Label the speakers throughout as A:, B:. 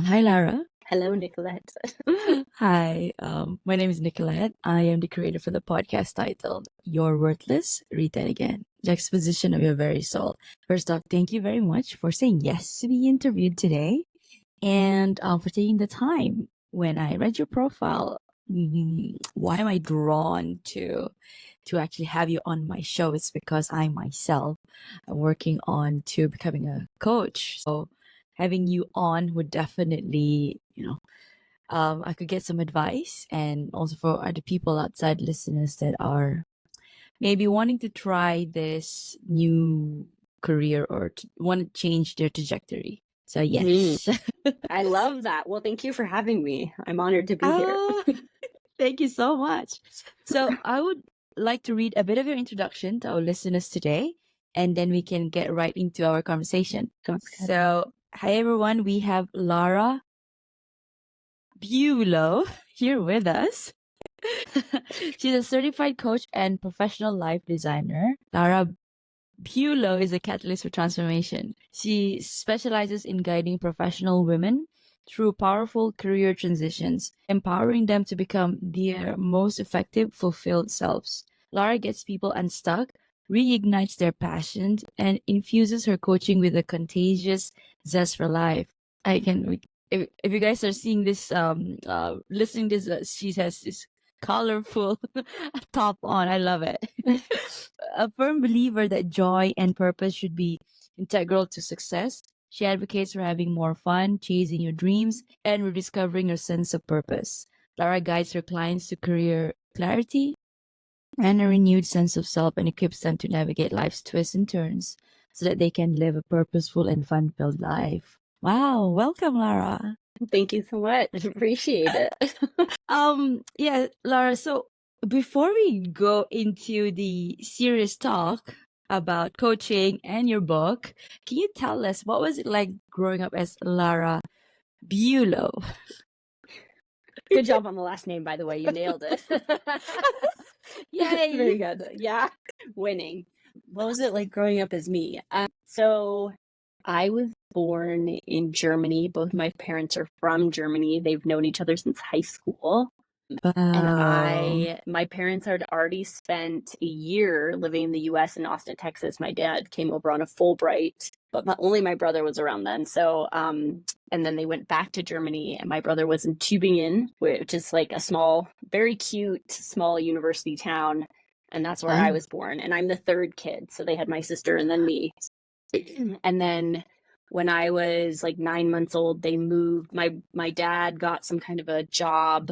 A: Hi, Lara.
B: Hello, Nicolette.
A: Hi, my name is Nicolette. I am the creator for the podcast titled You're Worthless, Read That Again, the exposition of your very soul. First off, thank you very much for saying yes to be interviewed today and for taking the time. When I read your profile, why am I drawn to actually have you on my show? It's because I myself am working on to becoming a coach. So having you on would definitely, I could get some advice, and also for other people outside listeners that are maybe wanting to try this new career or want to change their trajectory. So yes.
B: I love that. Well, thank you for having me. I'm honored to be here.
A: Oh, thank you so much. So I would like to read a bit of your introduction to our listeners today, and then we can get right into our conversation.
B: Sounds good.
A: So, hi everyone, we have Lara Buelow here with us. She's a certified coach and professional life designer. Lara Buelow is a catalyst for transformation. She specializes in guiding professional women through powerful career transitions, empowering them to become their most effective, fulfilled selves. Lara gets people unstuck, reignites their passions, and infuses her coaching with a contagious zest for life. If you guys are seeing this, listening this, she has this colorful top on. I love it. A firm believer that joy and purpose should be integral to success, she advocates for having more fun, chasing your dreams, and rediscovering your sense of purpose. Lara guides her clients to career clarity and a renewed sense of self and equips them to navigate life's twists and turns so that they can live a purposeful and fun-filled life. Wow, welcome, Lara.
B: Thank you so much. Appreciate it.
A: Yeah, Lara, so before we go into the serious talk about coaching and your book, can you tell us what was it like growing up as Lara Buelow?
B: Good job on the last name, by the way. You nailed it.
A: Yay!
B: Very good. Yeah, winning. What was it like growing up as me? So I was born in Germany. Both my parents are from Germany. They've known each other since high school. And my parents had already spent a year living in the US in Austin, Texas. My dad came over on a Fulbright, but only my brother was around then. So, and then they went back to Germany, and my brother was in Tübingen, which is like a small, very cute, small university town. And that's where I was born. And I'm the third kid. So they had my sister and then me. And then when I was like 9 months old, they moved. My dad got some kind of a job,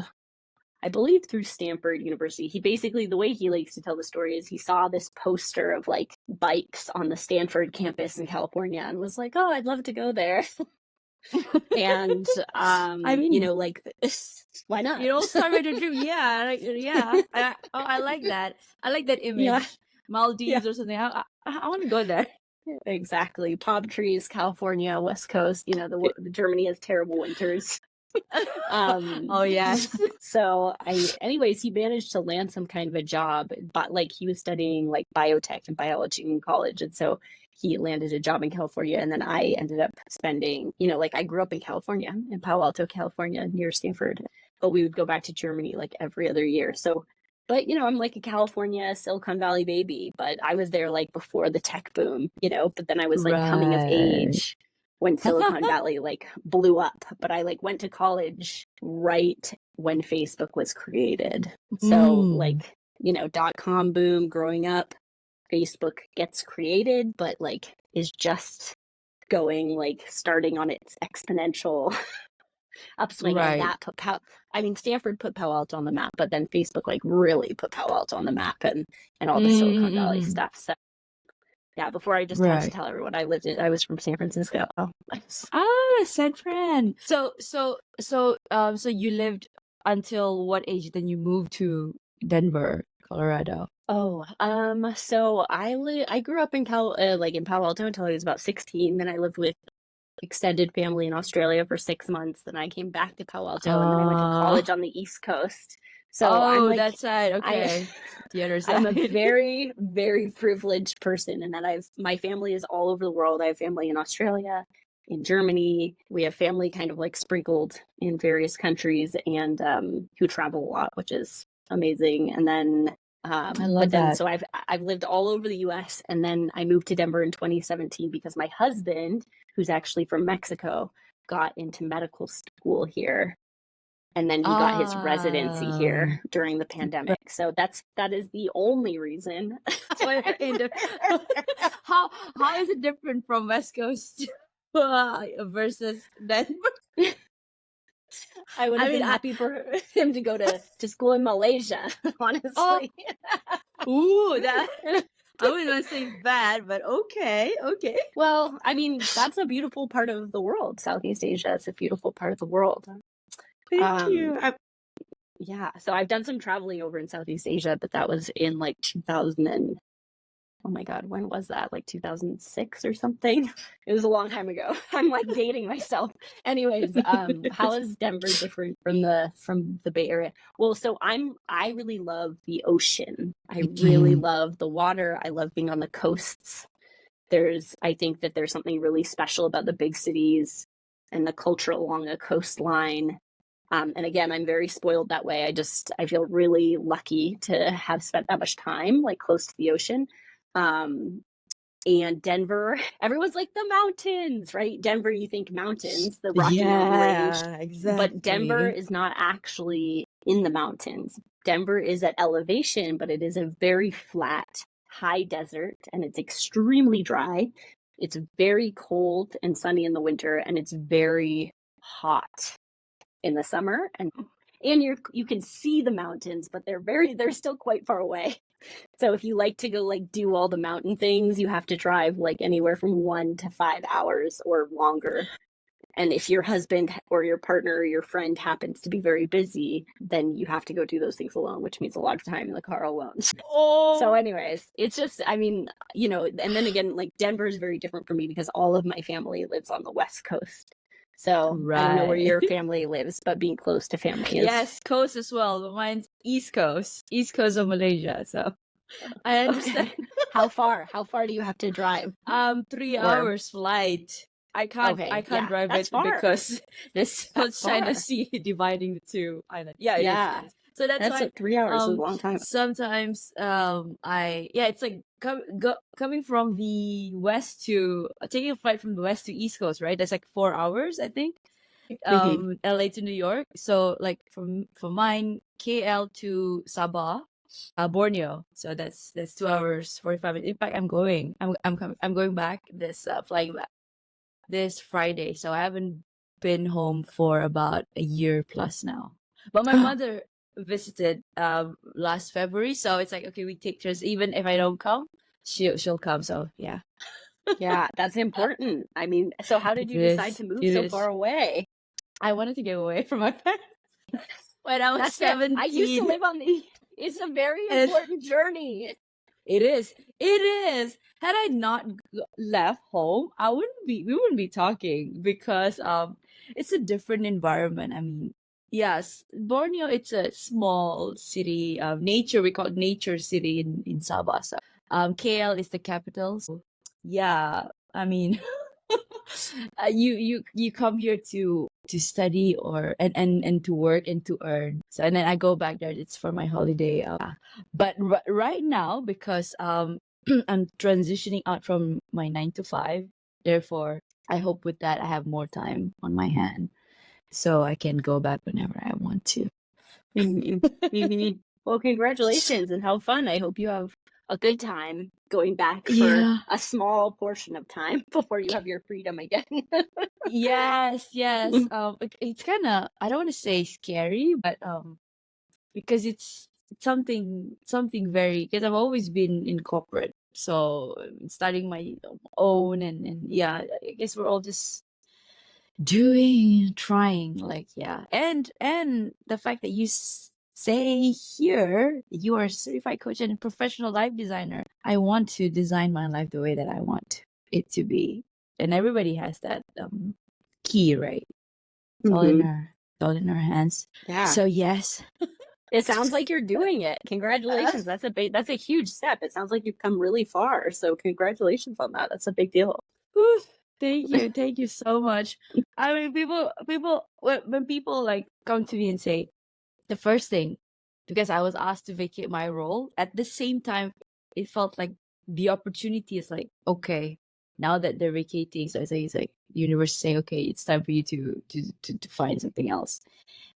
B: I believe through Stanford University. He basically, the way he likes to tell the story is he saw this poster of like bikes on the Stanford campus in California and was like, oh, I'd love to go there. And,
A: I mean,
B: like, why not?
A: start with a dream. Yeah, yeah. I like that. I like that image.
B: Yeah.
A: Maldives or something. I want to go there.
B: Exactly. Palm trees, California, West Coast. The Germany has terrible winters.
A: Oh yes.
B: So anyways, he managed to land some kind of a job, but like he was studying like biotech and biology in college, and so he landed a job in California. And then I ended up spending, like I grew up in California, in Palo Alto, California, near Stanford, but we would go back to Germany like every other year. So, but I'm like a California Silicon Valley baby, but I was there like before the tech boom, but then I was like coming of age when Silicon Valley like blew up, but I like went to college right when Facebook was created. So like, .com boom growing up, Facebook gets created, but like is just going like starting on its exponential upswing.
A: Right.
B: And that Stanford put Palo Alto on the map, but then Facebook like really put Palo Alto on the map and all the Silicon Valley stuff. So yeah, before I just had to tell everyone I was from San Francisco.
A: San Fran. So you lived until what age? Then you moved to Denver, Colorado.
B: Oh, so I grew up in Palo Alto until I was about 16. Then I lived with extended family in Australia for 6 months. Then I came back to Palo Alto, and then I went to college on the East Coast. So I'm like,
A: that side. Okay. The other side.
B: I'm a very, very privileged person, and that my family is all over the world. I have family in Australia, in Germany. We have family kind of like sprinkled in various countries and who travel a lot, which is amazing. And then
A: I love that.
B: so I've lived all over the US, and then I moved to Denver in 2017 because my husband, who's actually from Mexico, got into medical school here. And then he got his residency here during the pandemic. So that is the only reason.
A: How is it different from West Coast versus Denver?
B: I would have been happy for him to go to school in Malaysia, honestly.
A: Ooh, that I wouldn't want to say bad, but okay.
B: Well, I mean, that's a beautiful part of the world. Southeast Asia is a beautiful part of the world.
A: Thank you.
B: Yeah, so I've done some traveling over in Southeast Asia, but that was in like 2000 and oh my God, when was that? Like 2006 or something? It was a long time ago. I'm like dating myself. Anyways, how is Denver different from the Bay Area? Well, so I really love the ocean. I really love the water. I love being on the coasts. I think that there's something really special about the big cities and the culture along a coastline. And again, I'm very spoiled that way. I feel really lucky to have spent that much time like close to the ocean. And Denver, everyone's like the mountains, right? Denver, you think mountains, the Rocky Mountain Range.
A: Exactly.
B: But Denver is not actually in the mountains. Denver is at elevation, but it is a very flat, high desert, and it's extremely dry. It's very cold and sunny in the winter, and it's very hot in the summer. And you can see the mountains, but they're still quite far away. So if you like to go like do all the mountain things, you have to drive like anywhere from 1 to 5 hours or longer. And if your husband or your partner or your friend happens to be very busy, then you have to go do those things alone, which means a lot of time in the car alone. So anyways, it's just, I mean, you know, and then again, like Denver is very different for me because all of my family lives on the West Coast. So I don't know where your family lives, but being close to family is.
A: Yes, coast as well, but mine's East Coast of Malaysia. So I understand.
B: Okay. How far do you have to drive?
A: 3 hours flight. I can't drive it because there's China Sea dividing the two islands. Yeah. It is. So that's why
B: 3 hours is a long time.
A: Sometimes it's like coming from the west to taking a flight from the west to East Coast, right? That's like 4 hours, I think. LA to New York. So like from mine, KL to Sabah, Borneo. So that's 2 hours 45 minutes. In fact, I'm going back flying back this Friday. So I haven't been home for about a year plus now. But my mother visited last February, so it's like, okay, we take turns. Even if I don't come, she'll come. So yeah.
B: Yeah, that's important. I mean, so how did you decide to move so far away?
A: I wanted to get away from my parents when I was 17.
B: I used to live on it's a very important journey.
A: It is. Had I not left home, we wouldn't be talking because it's a different environment. I mean, yes, Borneo, it's a small city of nature. We call it nature city in Sabah. So, KL is the capital. So, yeah, I mean, you come here to study or and to work and to earn. So and then I go back there. It's for my holiday. But right now, because I'm transitioning out from my 9 to 5, therefore I hope with that I have more time on my hand, so I can go back whenever I want to.
B: Well, congratulations and how fun. I hope you have a good time going back for a small portion of time before you have your freedom again.
A: Yes. It's kind of, I don't want to say scary, but because it's something very, because I've always been in corporate, so starting my own and yeah, I guess we're all just trying, like, yeah. And the fact that you say here you are a certified coach and professional life designer, I want to design my life the way that I want it to be, and everybody has that key, right? It's all in our hands.
B: Yeah.
A: So yes.
B: It sounds like you're doing it. Congratulations. That's a huge step. It sounds like you've come really far. So congratulations on that. That's a big deal.
A: Thank you so much. I mean, people, when people like come to me and say the first thing, because I was asked to vacate my role, at the same time, it felt like the opportunity is like, okay, now that they're vacating, so it's like the universe saying, okay, it's time for you to find something else.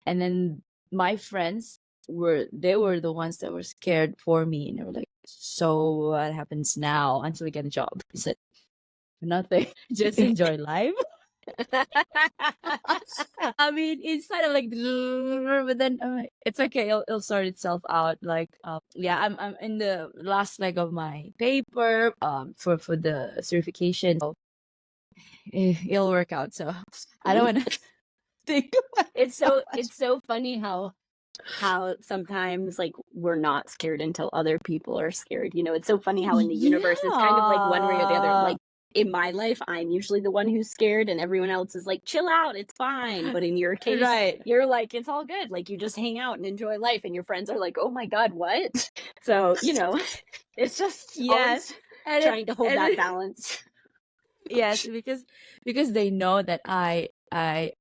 A: And then my friends they were the ones that were scared for me, and they were like, so what happens now until we get a job? I said, nothing. Just enjoy life. I mean, it's kind of like, but then it's okay. It'll sort itself out. Like, yeah, I'm in the last leg of my paper, for the certification. So it'll work out. So I don't want to think.
B: It's so funny how sometimes like we're not scared until other people are scared. You know, it's so funny how in the universe it's kind of like one way or the other. Like in my life, I'm usually the one who's scared and everyone else is like, chill out, it's fine. But in your case,
A: Right.
B: you're like, it's all good. Like you just hang out and enjoy life. And your friends are like, oh my God, what? So, you know, it's just
A: Yes.
B: always trying to hold that balance.
A: Yes, because they know that I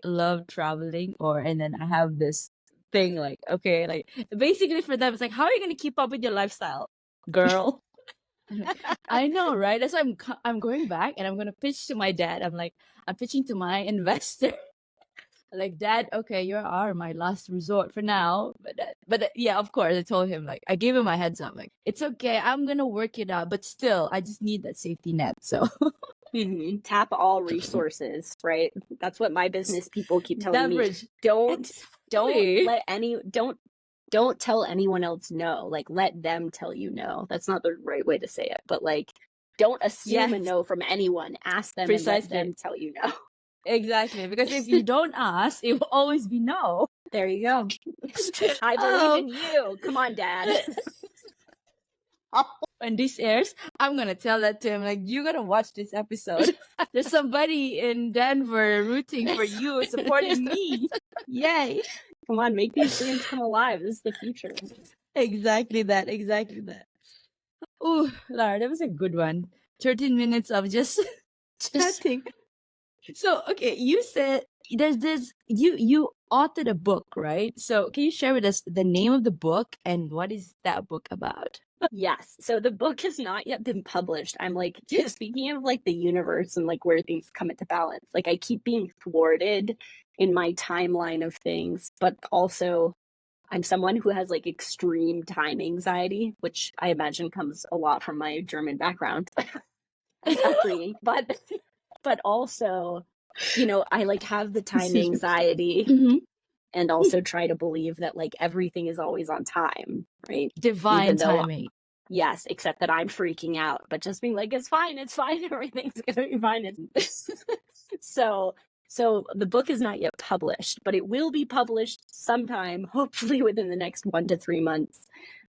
A: love traveling, and then I have this thing like, okay, like basically for them it's like, how are you going to keep up with your lifestyle, girl? I know, right? That's why I'm going back and I'm going to pitch to my dad. I'm pitching to my investor. Like, Dad, okay, you are my last resort for now. But yeah, of course, I told him, like, I gave him my heads up, like, it's okay, I'm gonna work it out, but still, I just need that safety net. So
B: Tap all resources, right? That's what my business people keep telling
A: leverage.
B: me. Don't tell anyone else no. Like, let them tell you no. That's not the right way to say it, but like, don't assume a no from anyone. Ask them and let them tell you no.
A: Exactly, because if you don't ask, it will always be no.
B: There you go. I believe in you. Come on, Dad.
A: When this airs, I'm gonna tell that to him. Like, you gotta watch this episode. There's somebody in Denver rooting for you, supporting me. Yay!
B: Come on, make these dreams come alive. This is the future.
A: Exactly that. Oh, Lara, that was a good one. 13 minutes of just chatting. So, okay, you said there's this, you authored a book, right? So can you share with us the name of the book and what is that book about?
B: Yes. So the book has not yet been published. I'm like, speaking of like the universe and like where things come into balance, like I keep being thwarted in my timeline of things, but also I'm someone who has like extreme time anxiety, which I imagine comes a lot from my German background. Exactly. But also, you know, I like have the time anxiety and also try to believe that like everything is always on time, right?
A: Divine timing.
B: Yes, except that I'm freaking out, but just being like, it's fine, everything's gonna be fine. So the book is not yet published, but it will be published sometime, hopefully within the next 1 to 3 months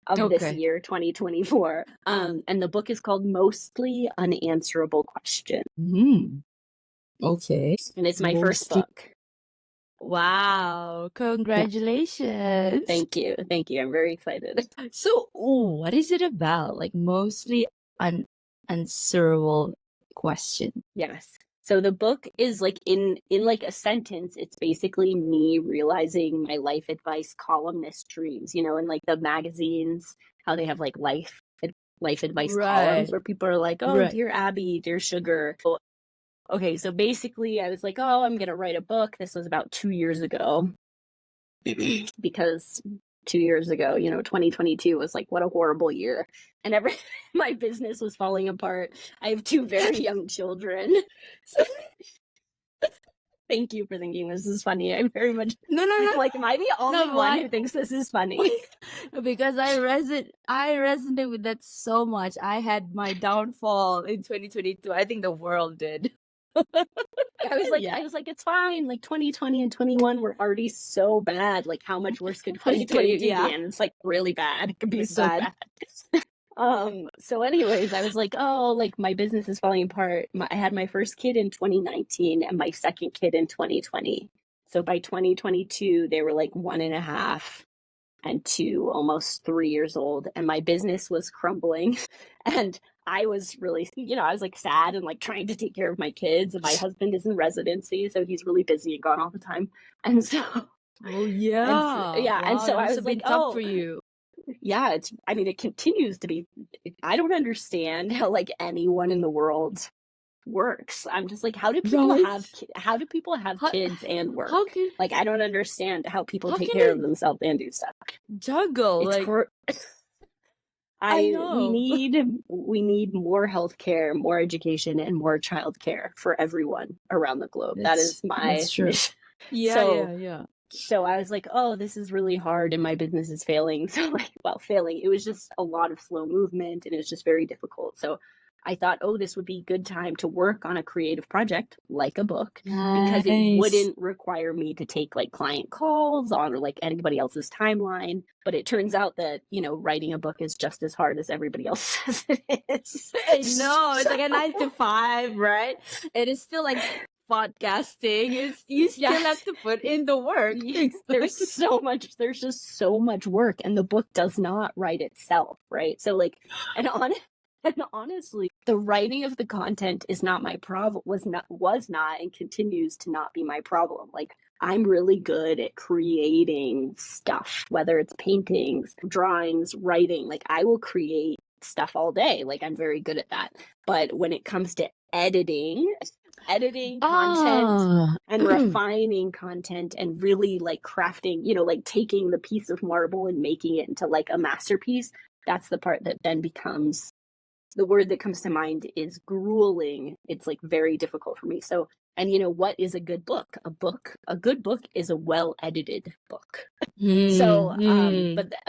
B: of this year, 2024. And the book is called Mostly Unanswerable Questions.
A: Okay.
B: And it's my first book.
A: Wow. Congratulations.
B: Thank you. I'm very excited.
A: So, what is it about? Like, mostly unanswerable question.
B: Yes. So the book is like in like a sentence, it's basically me realizing my life advice columnist dreams, you know, in like the magazines, how they have like life advice columns where people are like, oh, dear Abby, dear Sugar. Okay, so basically I was like, oh, I'm going to write a book. This was about 2 years ago. Because 2 years ago, you know, 2022 was like, what a horrible year. And my business was falling apart. I have 2 very young children. So, thank you for thinking this is funny. I'm very much no. Like, am I the only one who thinks this is funny?
A: Because I resonate with that so much. I had my downfall in 2022. I think the world did.
B: I was like, it's fine. Like 2020 and 21 were already so bad. Like, how much worse could 2022 be? And it's like really bad. It could be so bad. So anyways, I was like, oh, like my business is falling apart. I had my first kid in 2019 and my second kid in 2020. So by 2022, they were like 1.5 and 2, almost 3 years old. And my business was crumbling. And I was really, I was like sad and like trying to take care of my kids. And my husband is in residency, so he's really busy and gone all the time. And so,
A: Oh
B: and so,
A: yeah.
B: yeah. And
A: Wow,
B: so
A: that
B: I
A: must
B: was
A: have
B: like,
A: been tough for
B: oh,
A: you.
B: yeah, I mean, it continues to be, I don't understand how like anyone in the world works. I'm just like,
A: Right?
B: how do people have
A: How
B: kids and
A: how
B: work?
A: can
B: Like, I don't understand how people
A: how
B: take
A: can
B: care of
A: they
B: themselves and do stuff.
A: juggle?
B: It's
A: Like
B: hor-
A: I
B: I
A: know.
B: we need more healthcare, more education, and more childcare for everyone around the globe. That is
A: That's
B: my
A: true.
B: mission.
A: Yeah,
B: So
A: yeah, yeah.
B: so I was like, oh, this is really hard and my business is failing. So like, well, failing. It was just a lot of slow movement and it's just very difficult. So I thought, oh, this would be a good time to work on a creative project like a book because it
A: Nice.
B: wouldn't require me to take like client calls on like anybody else's timeline. But it turns out that, writing a book is just as hard as everybody else says it is.
A: I know. It's like a 9 to 5, right? It is still like podcasting. It's you still have
B: Yes.
A: to put in the work.
B: There's just so much work and the book does not write itself, right? So like and on and honestly, the writing of the content is not my problem, was not and continues to not be my problem. Like I'm really good at creating stuff, whether it's paintings, drawings, writing. Like I will create stuff all day. Like I'm very good at that. But when it comes to editing content
A: Ah.
B: and refining content and really like crafting, like taking the piece of marble and making it into like a masterpiece, that's the part that then becomes the word that comes to mind is grueling. It's like very difficult for me. So, and what is a good book? A good book is a well edited book. So,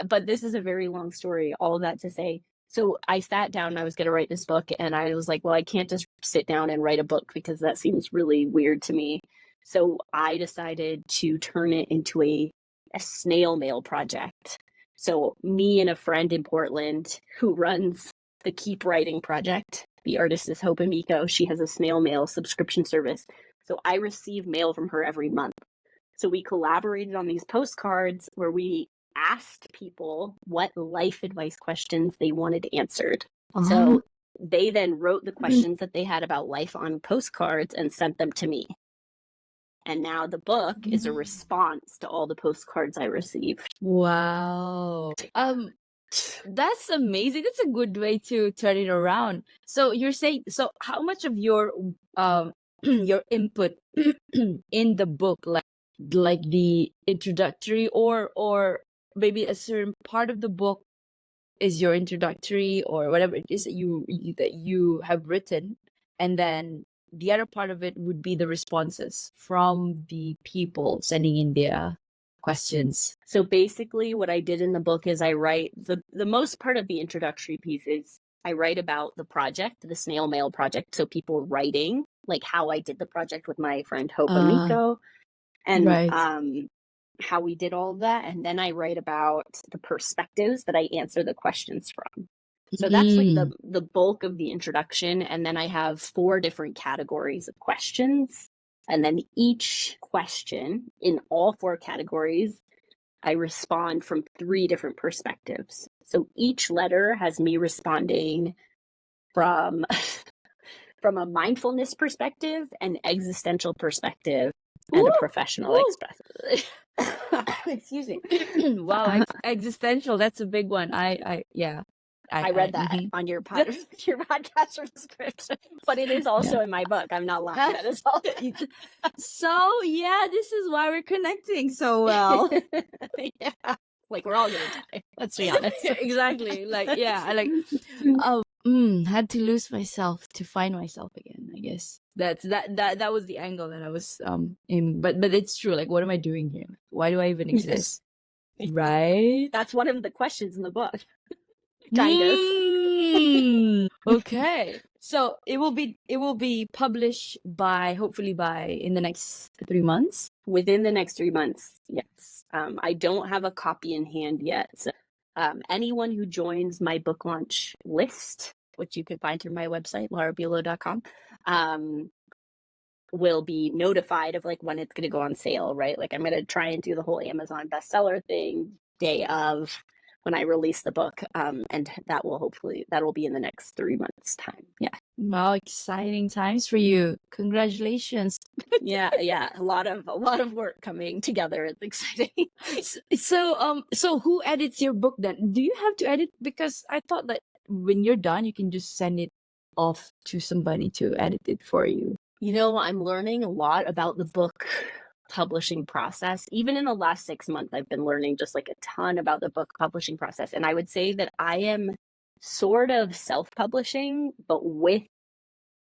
B: but this is a very long story. All of that to say, so I sat down and I was going to write this book, and I was like, well, I can't just sit down and write a book because that seems really weird to me. So I decided to turn it into a snail mail project. So me and a friend in Portland who runs the Keep Writing Project. The artist is Hope Amiko. She has a snail mail subscription service. So I receive mail from her every month. So we collaborated on these postcards where we asked people what life advice questions they wanted answered. So they then wrote the questions that they had about life on postcards and sent them to me. And now the book is a response to all the postcards I received.
A: Wow. That's amazing. That's a good way to turn it around. So you're saying, so how much of your your input in the book, like the introductory, or maybe a certain part of the book is your introductory, or whatever it is that you have written, and then the other part of it would be the responses from the people sending in their questions.
B: So basically what I did in the book is I write the most part of the introductory piece is I write about the project, the snail mail project. So people writing like how I did the project with my friend Hope Amiko and
A: Right.
B: how we did all of that. And then I write about the perspectives that I answer the questions from. So that's like the bulk of the introduction. And then I have 4 different categories of questions. And then each question in all 4 categories, I respond from 3 different perspectives. So each letter has me responding from from a mindfulness perspective, an existential perspective, and a professional perspective. Excuse me.
A: Wow, existential. That's a big one. Yeah.
B: I read that on your podcast description, but it is also in my book. I'm not lying. That is all.
A: So yeah, this is why we're connecting so well.
B: Yeah, like we're all gonna die. Let's be honest.
A: Exactly. Like yeah, I like had to lose myself to find myself again. I guess that was the angle that I was in. But it's true. Like, what am I doing here? Why do I even exist? Right.
B: That's one of the questions in the book. Kind of.
A: Okay. So it will be published hopefully in the next 3 months.
B: Within the next 3 months, yes. I don't have a copy in hand yet. So, anyone who joins my book launch list, which you can find through my website, larabuelow.com, will be notified of like when it's going to go on sale, right? Like I'm going to try and do the whole Amazon bestseller thing day of. when I release the book. And that'll be in the next 3 months time. Yeah.
A: Wow, exciting times for you. Congratulations.
B: Yeah. A lot of work coming together. It's exciting.
A: So who edits your book then? Do you have to edit? Because I thought that when you're done, you can just send it off to somebody to edit it for you.
B: I'm learning a lot about the book publishing process. Even in the last 6 months, I've been learning just like a ton about the book publishing process. And I would say that I am sort of self-publishing, but with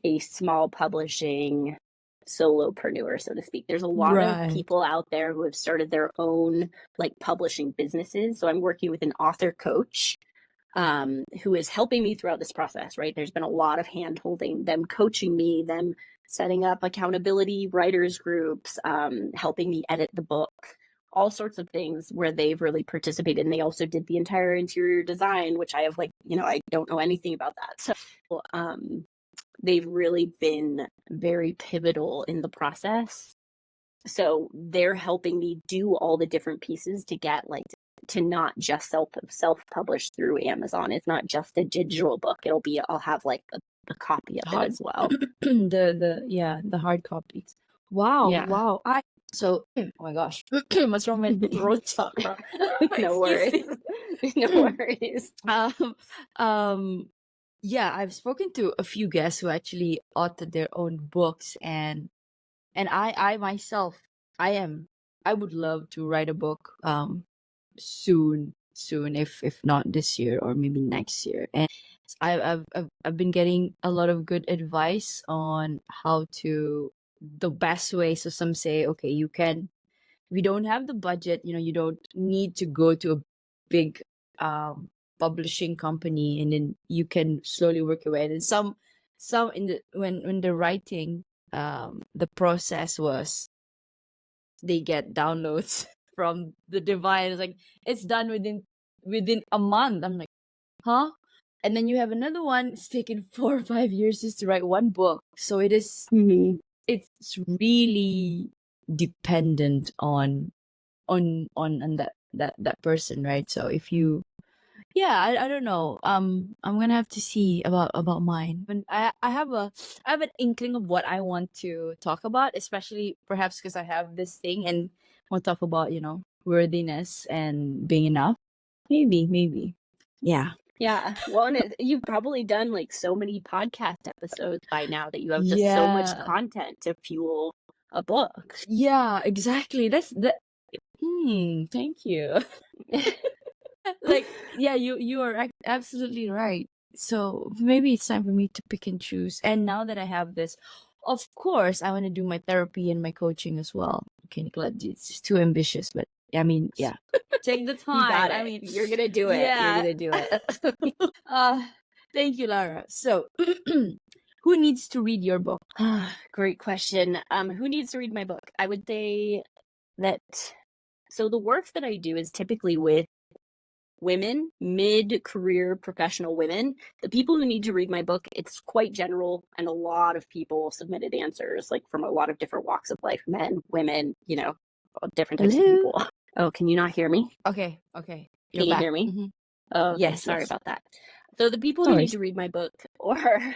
B: a small publishing solopreneur, so to speak. There's a lot of people out there who have started their own like publishing businesses. So I'm working with an author coach who is helping me throughout this process, right? There's been a lot of hand holding, them coaching me, them setting up accountability writers groups, helping me edit the book, all sorts of things where they've really participated. And they also did the entire interior design, which I have I don't know anything about that. So they've really been very pivotal in the process. So they're helping me do all the different pieces to get to not just self-publish through Amazon. It's not just a digital book. I'll have the copy of it as well.
A: the hard copies. Wow.
B: Yeah.
A: Wow. Oh my gosh. What's wrong with throat chakra?
B: No worries. No worries.
A: Yeah, I've spoken to a few guests who actually authored their own books, and I myself, I would love to write a book soon, if not this year or maybe next year. And I've been getting a lot of good advice on the best way. So some say, okay, if you don't have the budget, you don't need to go to a big publishing company, and then you can slowly work your way. And some when they're writing, the process was they get downloads from the device, like it's done within a month. I'm like, huh? And then you have another one, it's taken 4 or 5 years just to write one book. So it is it's really dependent on that person, right? So if you I don't know. I'm gonna have to see about mine. But I have an inkling of what I want to talk about, especially perhaps because I have this thing and want to talk about worthiness and being enough. Maybe. Yeah.
B: Yeah. Well, and you've probably done so many podcast episodes by now that you have just so much content to fuel a book.
A: Yeah, exactly. Thank you. You are absolutely right. So maybe it's time for me to pick and choose. And now that I have this, of course, I want to do my therapy and my coaching as well. Okay, Nicolette, it's just too ambitious, but I mean, yeah. Take the time.
B: You got it. I mean, you're gonna do it.
A: Yeah.
B: You're gonna do it.
A: Thank you, Lara. So, who needs to read your book?
B: Great question. Who needs to read my book? I would say that. So the work that I do is typically with women, mid-career professional women. The people who need to read my book, it's quite general, and a lot of people submitted answers, from a lot of different walks of life, men, women, different types of people. Oh, can you not hear me?
A: Okay.
B: Can you hear me?
A: Mm-hmm.
B: Oh, okay. Yes. Sorry about that. So the people who need to read my book are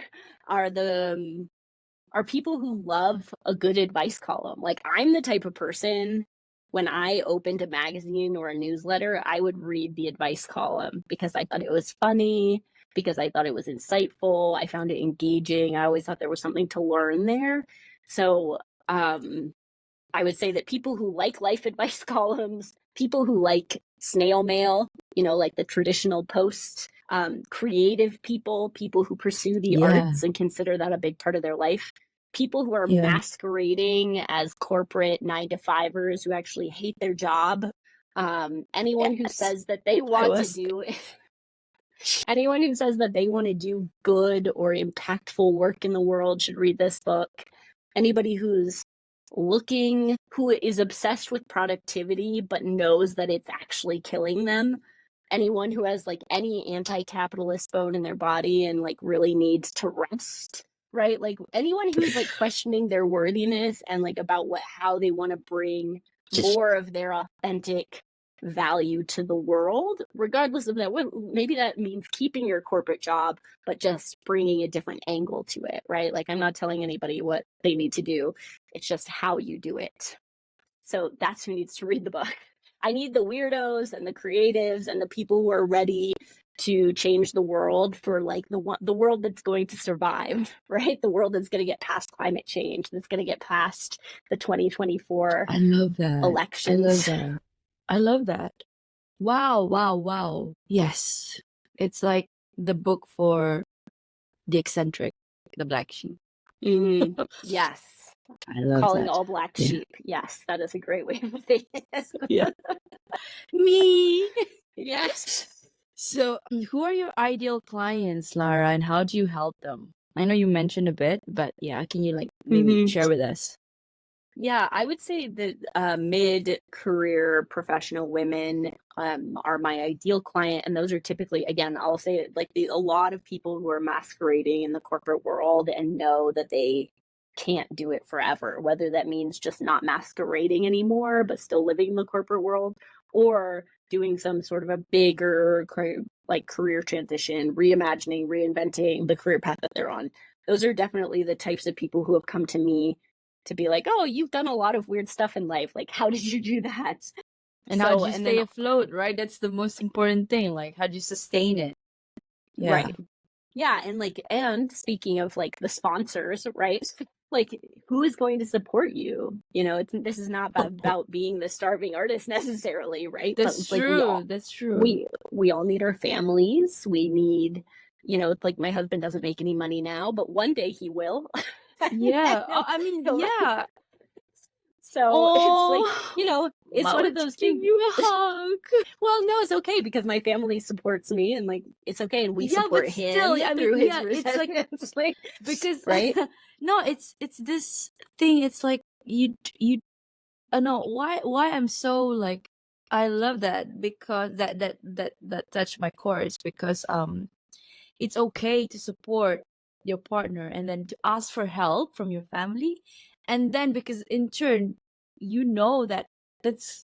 B: people who love a good advice column. I'm the type of person, when I opened a magazine or a newsletter, I would read the advice column because I thought it was funny, because I thought it was insightful. I found it engaging. I always thought there was something to learn there. So I would say that people who like life advice columns, people who like snail mail, like the traditional post, creative people who pursue the arts and consider that a big part of their life, people who are masquerading as corporate 9-to-5ers who actually hate their job, anyone who says that they want to do good or impactful work in the world should read this book. Anybody who is obsessed with productivity but knows that it's actually killing them, anyone who has any anti-capitalist bone in their body and really needs to rest, right? Anyone who's questioning their worthiness and about how they want to bring more of their authentic value to the world, regardless of that. Maybe that means keeping your corporate job, but just bringing a different angle to it, right? Like, I'm not telling anybody what they need to do. It's just how you do it. So that's who needs to read the book. I need the weirdos and the creatives and the people who are ready to change the world for like the world that's going to survive, right? The world that's going to get past climate change, that's going to get past the 2024
A: I love that.
B: elections.
A: I love that. Wow, wow, wow. Yes. It's like the book for the eccentric, the black sheep.
B: Yes.
A: I love
B: Calling
A: that.
B: all black sheep. Yes, that is a great way of saying it.
A: Yeah. Me.
B: Yes.
A: So, who are your ideal clients, Lara, and how do you help them? I know you mentioned a bit, but yeah, can you like maybe share with us?
B: Yeah, I would say that mid-career professional women are my ideal client, and those are typically, again, I'll say it, like a lot of people who are masquerading in the corporate world and know that they can't do it forever, whether that means just not masquerading anymore, but still living in the corporate world, or doing some sort of a bigger like career transition, reimagining, reinventing the career path that they're on. Those are definitely the types of people who have come to me to be like, oh, you've done a lot of weird stuff in life. Like, how did you do that?
A: And how do you stay afloat, right? That's the most important thing. Like, how do you sustain it? Yeah.
B: Right. Yeah. And speaking of like the sponsors, right? Like, who is going to support you? You know, this is not about being the starving artist necessarily, right?
A: That's true. That's true.
B: We all need our families. We need, you know, like my husband doesn't make any money now, but one day he will.
A: Yeah. I mean, yeah.
B: So it's like, you know, it's one of those things.
A: Give you a hug.
B: Well, no, it's okay because my family supports me, and like it's okay, and we support him
A: still, I mean,
B: through his
A: it's like because
B: right?
A: No, it's this thing. It's like you know why I'm so like I love that because that touched my core is because it's okay to support your partner and then to ask for help from your family, and then because in turn you know that that's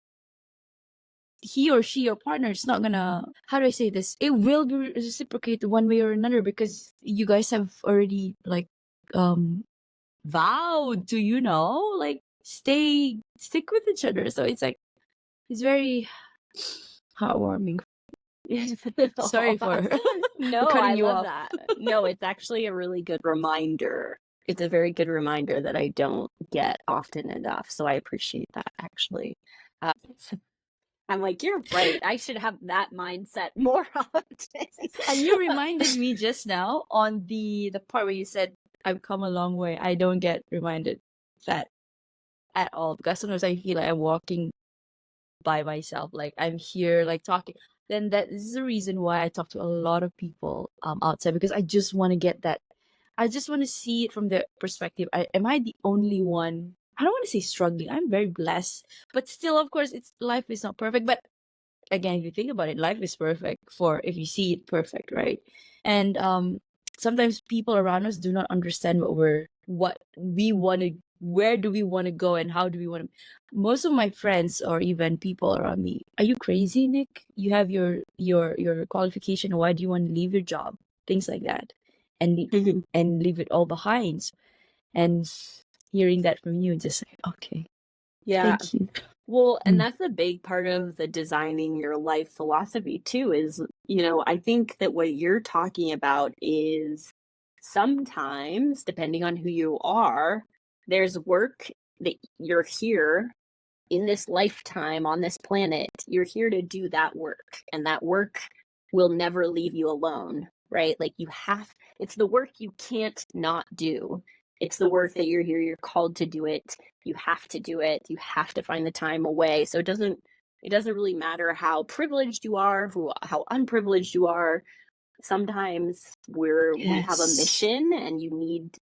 A: he or she, your partner, is not gonna, how do I say this? It will be reciprocated one way or another because you guys have already like vowed to, like stick with each other. So it's like it's very heartwarming. Sorry for
B: No,
A: for cutting
B: I
A: you
B: love
A: off.
B: that. No, it's actually a really good reminder. It's a very good reminder that I don't get often enough. So I appreciate that actually. I'm like, you're right. I should have that mindset more often.
A: And you reminded me just now on the part where you said I've come a long way. I don't get reminded that at all because sometimes I feel like I'm walking by myself, like I'm here, like talking. Then that is the reason why I talk to a lot of people outside because I just want to get that. I just want to see it from their perspective. Am I the only one? I don't want to say struggling. I'm very blessed, but still, of course, it's life is not perfect. But again, if you think about it, life is perfect for if you see it perfect, right? And sometimes people around us do not understand what we want to, where do we want to go, and how do we want to. Most of my friends or even people around me, are you crazy, Nick? You have your qualification. Why do you want to leave your job? Things like that, and and leave it all behind. And hearing that from you, just like, okay,
B: yeah.
A: thank you.
B: Well, and that's a big part of the designing your life philosophy too, is, you know, I think that what you're talking about is sometimes, depending on who you are, there's work that you're here in this lifetime on this planet. You're here to do that work, and that work will never leave you alone, right? Like it's the work you can't not do. It's the work that you're here, you're called to do it. You have to do it. You have to find the time away. So it doesn't really matter how privileged you are, how unprivileged you are. Sometimes we have a mission, and you need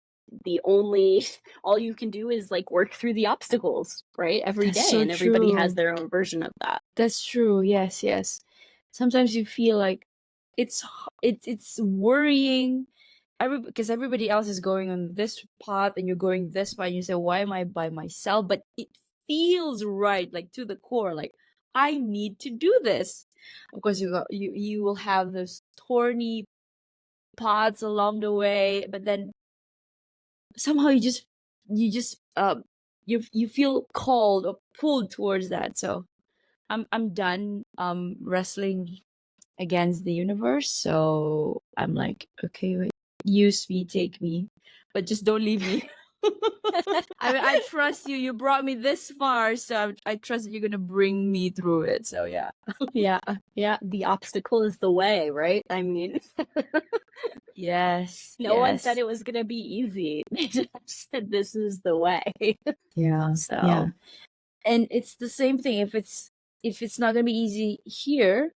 B: all you can do is like work through the obstacles, right? Every day.
A: So
B: and everybody
A: true.
B: has their own version of that.
A: That's true. Yes, yes. Sometimes you feel like it's worrying because everybody else is going on this path and you're going this way and you say, why am I by myself? But it feels right, like to the core, like I need to do this. Of course, you will have those thorny paths along the way, but then somehow you feel called or pulled towards that. So I'm done wrestling against the universe. So I'm like, okay, wait, use me, take me, but just don't leave me. I mean, I trust you. You brought me this far, so I trust that you're gonna bring me through it. So yeah.
B: Yeah. The obstacle is the way, right? I mean,
A: Yes.
B: no one
A: yes.
B: said it was gonna be easy. They just said this is the way.
A: Yeah.
B: So
A: Yeah. And it's the same thing. If it's not gonna be easy here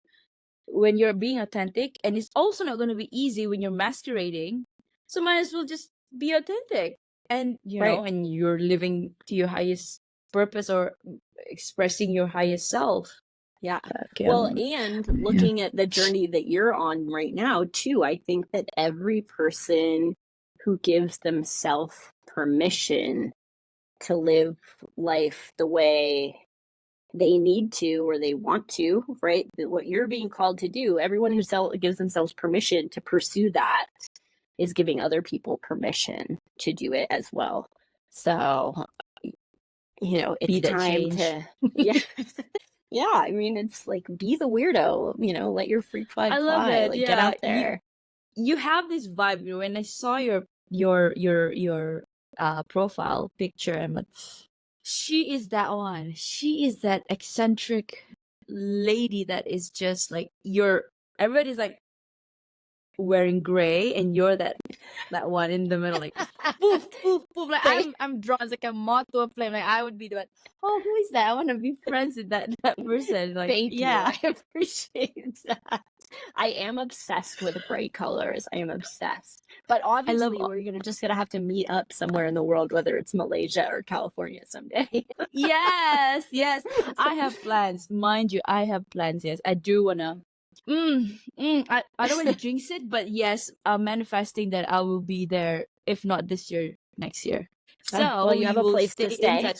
A: when you're being authentic, and it's also not gonna be easy when you're masquerading, so might as well just be authentic. And
B: Right.
A: and you're living to your highest purpose or expressing your highest self.
B: Yeah.
A: Okay,
B: Well, and looking at the journey that you're on right now, too, I think that every person who gives themselves permission to live life the way they need to or they want to, right? What you're being called to do, everyone who gives themselves permission to pursue that is giving other people permission to do it as well. So, it's time to, yeah. Yeah, I mean, it's like, be the weirdo, let your freak flag
A: I love
B: fly,
A: it.
B: like, get
A: Yeah,
B: out there.
A: you have this vibe. When I saw your profile picture, I'm like, she is that one. She is that eccentric lady that is just like everybody's like wearing gray, and you're that one in the middle, like poof poof poof. Like
B: Right.
A: I'm drawn as like a moth to a flame. Like I would be the one. Oh, who is that? I want to be friends with that person. Like,
B: Thank
A: yeah.
B: you. I appreciate that. I am obsessed with bright colors. I am obsessed. But obviously, we're just gonna have to meet up somewhere in the world, whether it's Malaysia or California someday.
A: Yes. I have plans, mind you. I have plans. Yes, I do wanna. I don't want to jinx it, but yes, I'm manifesting that I will be there. If not this year, next year. So
B: Well, you have
A: we
B: a
A: will
B: place to
A: stay in
B: stay.
A: touch.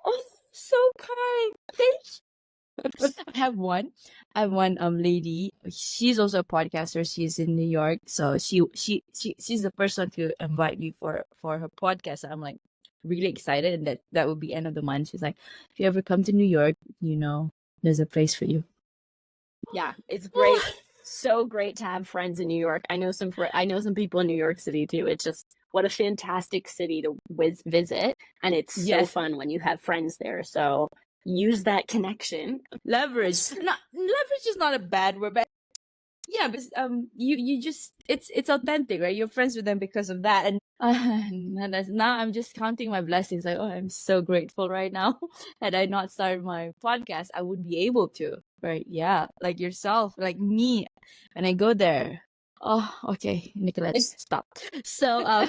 A: Oh, so kind. Thank you. I have one lady. She's also a podcaster. She's in New York, so she's the person to invite me for her podcast. I'm like really excited, and that will be end of the month. She's like, if you ever come to New York, there's a place for you.
B: Yeah, it's great. So great to have friends in New York. I know some people in New York City too. It's just what a fantastic city to visit, and it's so fun when you have friends there. So use that connection.
A: Leverage. Leverage is not a bad word, but yeah, but you just it's authentic, right? You're friends with them because of that, and now I'm just counting my blessings. Like, oh, I'm so grateful right now. Had I not started my podcast, I wouldn't be able to, right? Yeah, like yourself, like me, when I go there. Oh, okay, Nicolette, stop. So,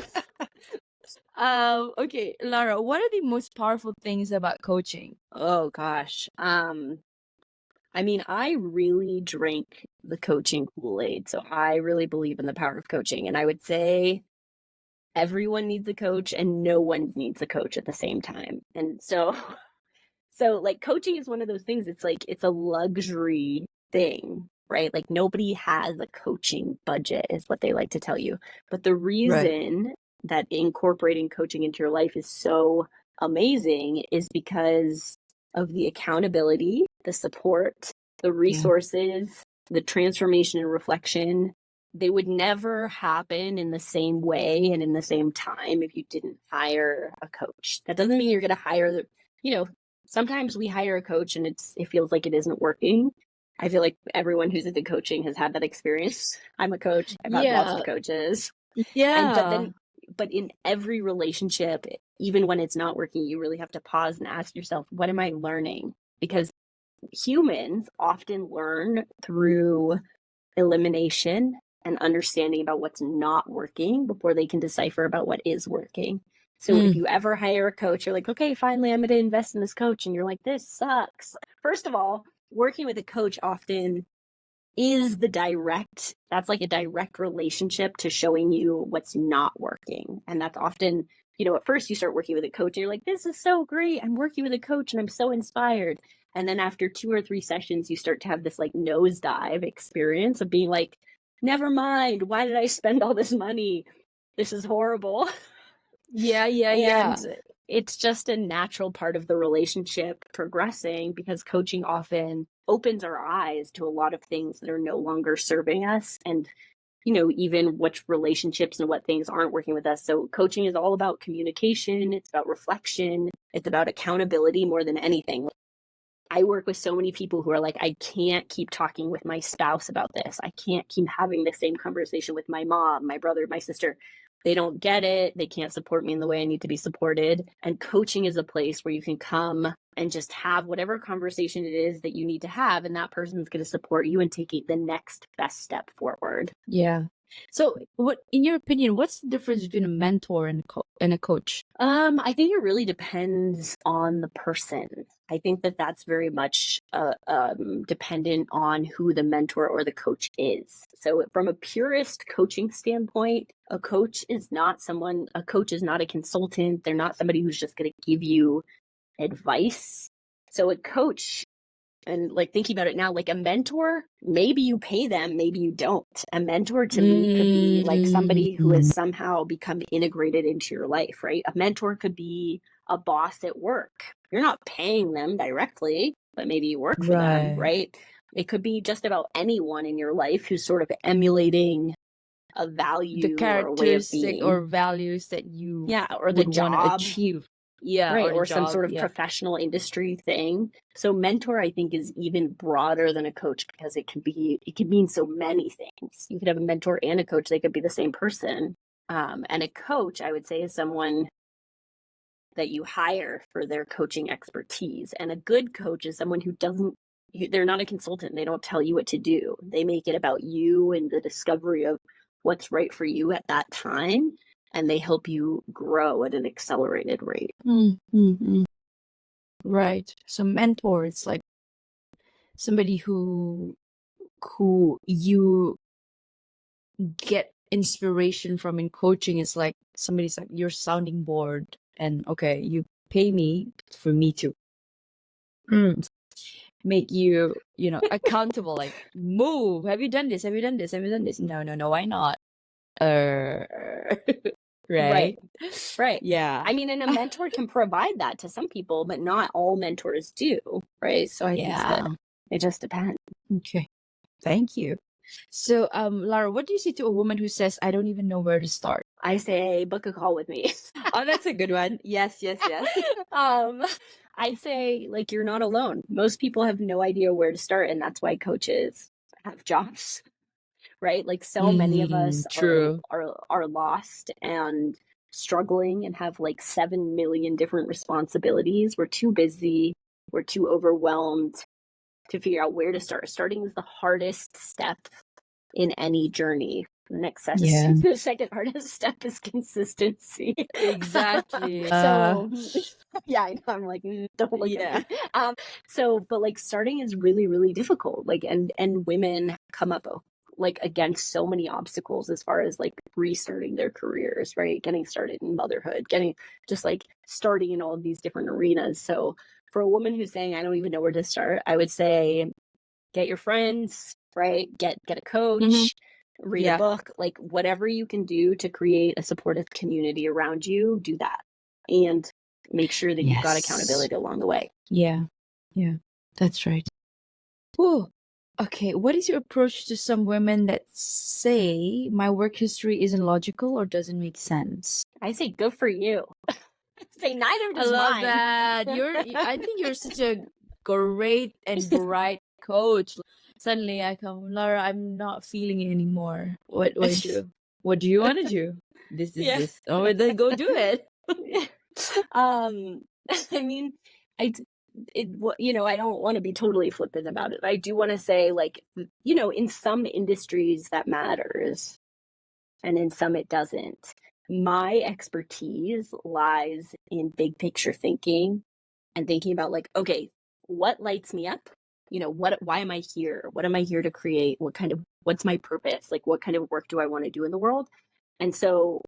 A: okay, Lara, what are the most powerful things about coaching?
B: Oh gosh. I mean, I really drink the coaching Kool-Aid. So I really believe in the power of coaching. And I would say everyone needs a coach and no one needs a coach at the same time. And so like coaching is one of those things, it's like it's a luxury thing, right? Like nobody has a coaching budget is what they like to tell you. But the reason that incorporating coaching into your life is so amazing is because of the accountability, the support, the resources, the transformation and reflection. They would never happen in the same way and in the same time if you didn't hire a coach. That doesn't mean you're going to hire sometimes we hire a coach and it feels like it isn't working. I feel like everyone who's into coaching has had that experience. I'm a coach. I've had lots of coaches.
A: Yeah.
B: But in every relationship, even when it's not working, you really have to pause and ask yourself, what am I learning? Because humans often learn through elimination and understanding about what's not working before they can decipher about what is working. So if you ever hire a coach, you're like, okay, finally, I'm going to invest in this coach. And you're like, this sucks. First of all, working with a coach often is that's like a direct relationship to showing you what's not working. And that's often, at first you start working with a coach and you're like, this is so great. I'm working with a coach and I'm so inspired. And then after 2 or 3 sessions, you start to have this like nosedive experience of being like, never mind, why did I spend all this money? This is horrible.
A: Yeah.
B: And it's just a natural part of the relationship progressing, because coaching often opens our eyes to a lot of things that are no longer serving us, and even which relationships and what things aren't working with us. So coaching is all about communication, it's about reflection, it's about accountability more than anything. I work with so many people who are like, I can't keep talking with my spouse about this. I can't keep having the same conversation with my mom, my brother, my sister. They don't get it. They can't support me in the way I need to be supported. And coaching is a place where you can come and just have whatever conversation it is that you need to have. And that person is going to support you and take the next best step forward.
A: Yeah. So, in your opinion, what's the difference between a mentor and a coach?
B: I think it really depends on the person. I think that that's very much dependent on who the mentor or the coach is. So from a purist coaching standpoint, a coach is not a consultant. They're not somebody who's just going to give you advice. So a coach, and like thinking about it now, like a mentor, maybe you pay them, maybe you don't. A mentor to me could be like somebody who has somehow become integrated into your life, right? A mentor could be a boss at work. You're not paying them directly, but maybe you work for them, right? It could be just about anyone in your life who's sort of emulating a value,
A: the characteristic
B: or a way of being,
A: or values that you
B: or the
A: would want to
B: job,
A: achieve. Yeah,
B: right, or
A: the
B: some
A: job,
B: sort of professional industry thing. So mentor, I think, is even broader than a coach, because it can mean so many things. You could have a mentor and a coach; they could be the same person. And a coach, I would say, is someone that you hire for their coaching expertise. And a good coach is someone who they're not a consultant. They don't tell you what to do. They make it about you and the discovery of what's right for you at that time. And they help you grow at an accelerated rate.
A: Right. So mentor, it's like somebody who you get inspiration from. In coaching, it's like somebody's like your sounding board, and okay, you pay me for me to make you accountable. Like, move. Have you done this? Have you done this? Have you done this? No. Why not? Right. Yeah.
B: I mean, and a mentor can provide that to some people, but not all mentors do, right? So I think that it just depends.
A: Okay. Thank you. So, Lara, what do you say to a woman who says, I don't even know where to start?
B: I say, book a call with me.
A: Oh, that's a good one. Yes.
B: I say, like, you're not alone. Most people have no idea where to start, and that's why coaches have jobs, right? Like, so many of us are lost and struggling and have like 7 million different responsibilities. We're too busy. We're too overwhelmed to figure out where to start. Starting is the hardest step in any journey. The next session, the second hardest step is consistency.
A: Exactly.
B: So yeah, I know. I'm like, don't look at me. But like starting is really, really difficult. Like, and women come up like against so many obstacles as far as like restarting their careers, right? Getting started in motherhood, starting in all of these different arenas. So for a woman who's saying, I don't even know where to start, I would say, get your friends, right? Get a coach, read a book, like whatever you can do to create a supportive community around you, do that. And make sure that you've got accountability along the way.
A: Yeah, that's right. Whoa. Okay, what is your approach to some women that say my work history isn't logical or doesn't make sense?
B: I say, good for you. Say neither does
A: I love
B: mine.
A: that. I think you're such a great and bright coach. Suddenly I come, Lara, I'm not feeling it anymore. What do you want to do? This. Oh, then go do it.
B: I mean, I don't want to be totally flippant about it. I do want to say, like, in some industries that matters and in some it doesn't. My expertise lies in big picture thinking and thinking about like, okay, what lights me up? Why am I here? What am I here to create? What's my purpose? Like, what kind of work do I want to do in the world? And so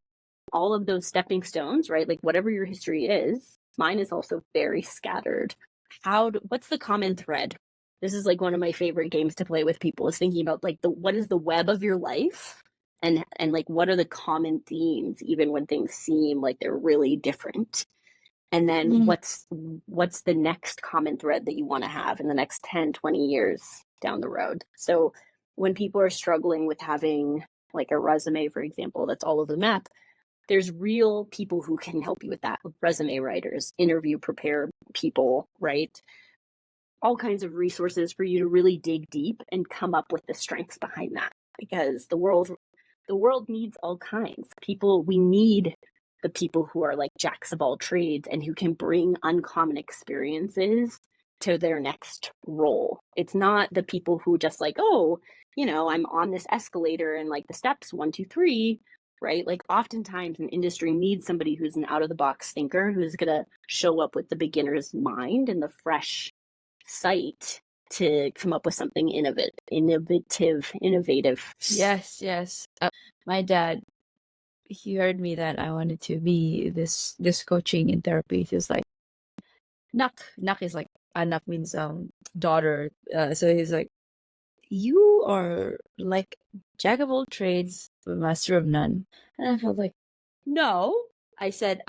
B: all of those stepping stones, right? Like whatever your history is, mine is also very scattered, what's the common thread? This is like one of my favorite games to play with people, is thinking about like what is the web of your life, and like what are the common themes even when things seem like they're really different. And then what's the next common thread that you want to have in the next 10, 20 years down the road? So when people are struggling with having like a resume, for example, that's all over the map, there's real people who can help you with that. Resume writers, interview prepare people, right? All kinds of resources for you to really dig deep and come up with the strengths behind that, because the world needs all kinds. We need the people who are like jacks of all trades and who can bring uncommon experiences to their next role. It's not the people who just like, oh, I'm on this escalator and like the steps 1, 2, 3, right? Like oftentimes an industry needs somebody who's an out of the box thinker, who's going to show up with the beginner's mind and the fresh sight to come up with something innovative.
A: Yes. My dad, he heard me that I wanted to be this coaching and therapy. He was like, Nak is like, anak means daughter. So he's like, you are like jack of all trades, but master of none. And I felt like, no. I said,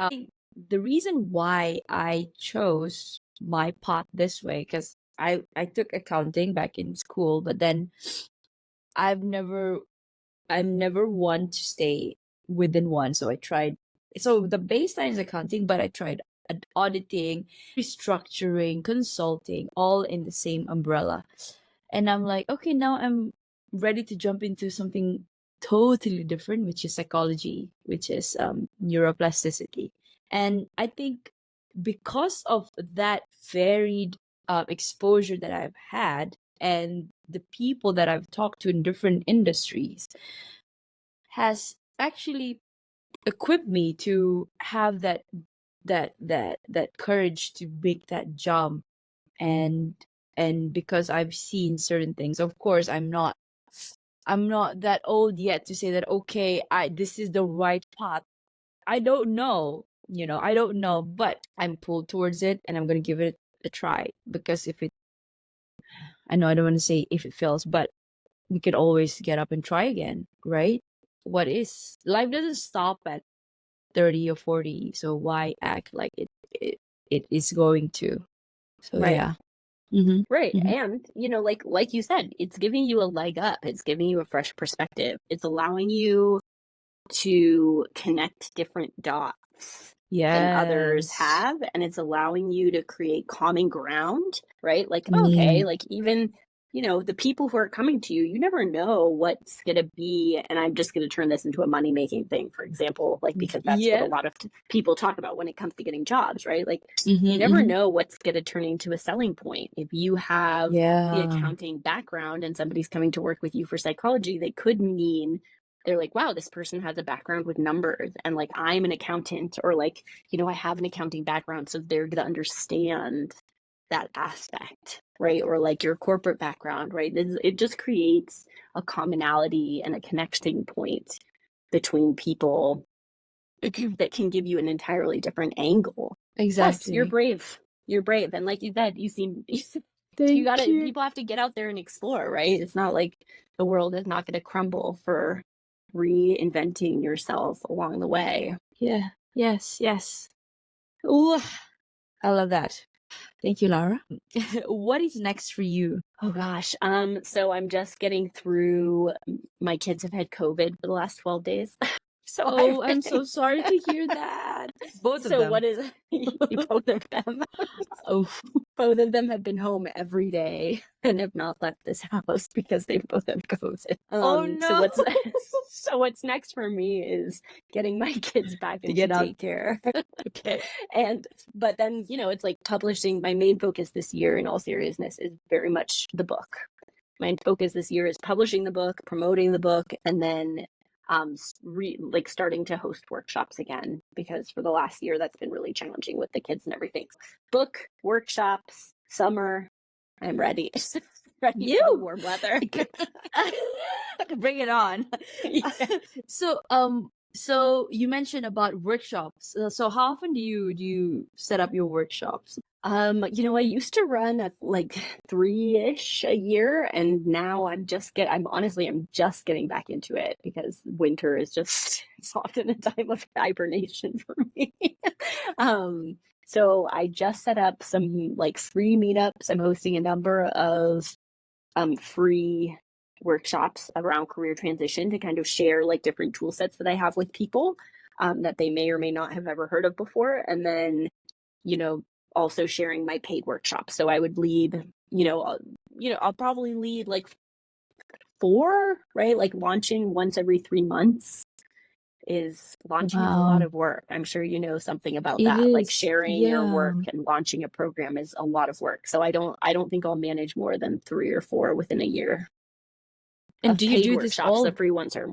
A: the reason why I chose my path this way, because I took accounting back in school, but then I'm never one to stay within one. So I tried. So the baseline is accounting, but I tried auditing, restructuring, consulting, all in the same umbrella. And I'm like, okay, now I'm ready to jump into something totally different, which is psychology, which is neuroplasticity. And I think because of that varied exposure that I've had and the people that I've talked to in different industries has actually equipped me to have that courage to make that jump. And because I've seen certain things, of course I'm not that old yet to say that, okay, this is the right path. I don't know, I don't know, but I'm pulled towards it and I'm gonna give it a try, because I know I don't want to say if it fails, but we could always get up and try again, right? Life doesn't stop at 30 or 40, so why act like it is going to? So
B: Right.
A: yeah. Mm-hmm.
B: Right.
A: Mm-hmm.
B: And, like you said, it's giving you a leg up. It's giving you a fresh perspective. It's allowing you to connect different dots than others
A: Yes.
B: have. And it's allowing you to create common ground, right? Like,
A: Mm.
B: okay, like even, the people who are coming to you, you never know what's going to be. And I'm just going to turn this into a money making thing, for example, like, because that's what a lot of people talk about when it comes to getting jobs, right? Like, you never know what's going to turn into a selling point. If you have the accounting background and somebody's coming to work with you for psychology, they could mean they're like, wow, this person has a background with numbers, and like I'm an accountant, or like, I have an accounting background, so they're going to understand that aspect, right? Or like your corporate background, right? It just creates a commonality and a connecting point between people that can give you an entirely different angle.
A: Exactly.
B: Plus, you're brave, and like you said, people have to get out there and explore, right? It's not like the world is not going to crumble for reinventing yourself along the way.
A: Yeah. Yes. Ooh, I love that. Thank you, Lara. What is next for you?
B: Oh gosh. So I'm just getting through, my kids have had COVID for the last 12 days. So
A: I'm so sorry to hear that. Both of them.
B: So what is both of them?
A: Oh,
B: both of them have been home every day and have not left this house because they both have COVID.
A: Oh no.
B: So what's next for me is getting my kids back into daycare.
A: Okay.
B: But then, it's like publishing. My main focus this year, in all seriousness, is very much the book. My focus this year is publishing the book, promoting the book, and then starting to host workshops again, because for the last year that's been really challenging with the kids and everything. Book, workshops, summer, I'm ready. Ready for the warm weather.
A: Bring it on.
B: Yeah.
A: So So you mentioned about workshops. So how often do you set up your workshops?
B: I used to run at like 3-ish a year, and now I'm just getting back into it because winter is just it's often a time of hibernation for me. um, so I just set up some like free meetups. I'm hosting a number of free workshops around career transition to kind of share like different tool sets that I have with people that they may or may not have ever heard of before. And then, you know, also sharing my paid workshops. So I would lead, I'll probably lead like 4, right? Like launching once every 3 months is launching is a lot
A: Wow.
B: of work. I'm sure you know something about
A: It
B: that. Like
A: is.
B: sharing your
A: Yeah.
B: work and launching a program is a lot of work. So I don't think I'll manage more than 3 or 4 within a year
A: And
B: of
A: do you
B: paid
A: do this
B: workshops. The
A: all
B: free ones are